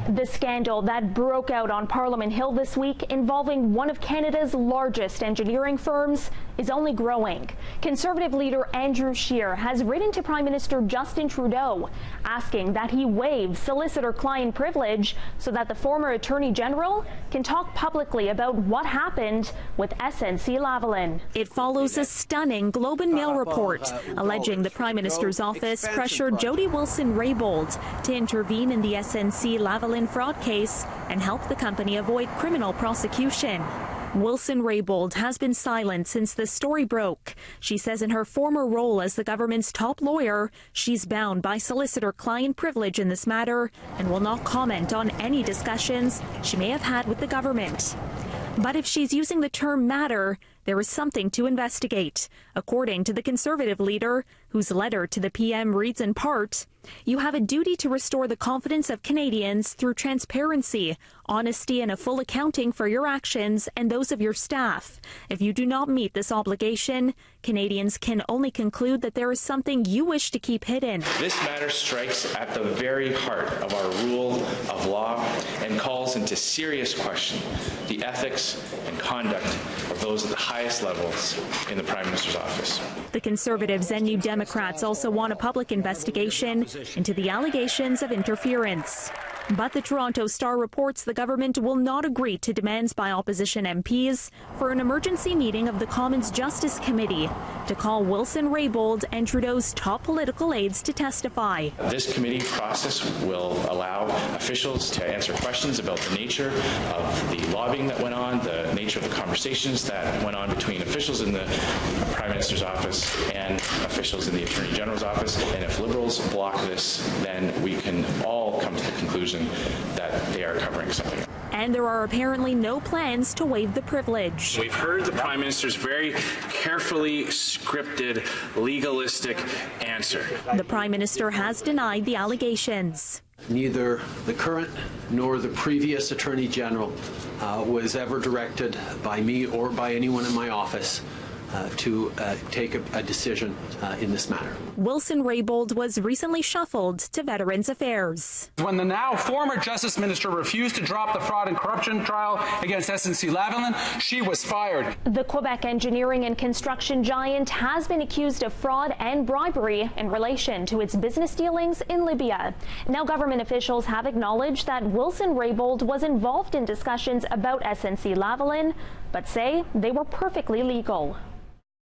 The scandal that broke out on Parliament Hill this week involving one of Canada's largest engineering firms is only growing. Conservative leader Andrew Scheer has written to Prime Minister Justin Trudeau asking that he waive solicitor-client privilege so that the former Attorney General can talk publicly about what happened with SNC-Lavalin. It follows a stunning Globe and Mail report alleging the Prime Minister's office pressured Jody Wilson-Raybould to intervene in the SNC-Lavalin fraud case and help the company avoid criminal prosecution. Wilson-Raybould has been silent since the story broke. She says in her former role as the government's top lawyer, she's bound by solicitor-client privilege in this matter and will not comment on any discussions she may have had with the government. But if she's using the term matter, there is something to investigate. According to the Conservative leader, whose letter to the PM reads in part, "You have a duty to restore the confidence of Canadians through transparency, honesty, and a full accounting for your actions and those of your staff. If you do not meet this obligation, Canadians can only conclude that there is something you wish to keep hidden." This matter strikes at the very heart of our rule of law and calls into serious question the ethics and conduct of those at the highest levels in the Prime Minister's office. The Conservatives and New Democrats also want a public investigation into the allegations of interference. But the Toronto Star reports the government will not agree to demands by opposition MPs for an emergency meeting of the Commons Justice Committee to call Wilson-Raybould and Trudeau's top political aides to testify. This committee process will allow officials to answer questions about the nature of the lobbying that went on, the nature of the conversations that went on between officials in the Prime Minister's office and officials in the Attorney General's office. And if Liberals block this, then we can all come to the conclusion that they are covering something. And there are apparently no plans to waive the privilege. We've heard the Prime Minister's very carefully scripted, legalistic answer. The Prime Minister has denied the allegations. Neither the current nor the previous Attorney General was ever directed by me or by anyone in my office to take a decision in this matter. Wilson-Raybould was recently shuffled to Veterans Affairs. When the now former Justice Minister refused to drop the fraud and corruption trial against SNC-Lavalin, she was fired. The Quebec engineering and construction giant has been accused of fraud and bribery in relation to its business dealings in Libya. Now government officials have acknowledged that Wilson-Raybould was involved in discussions about SNC-Lavalin, but say they were perfectly legal.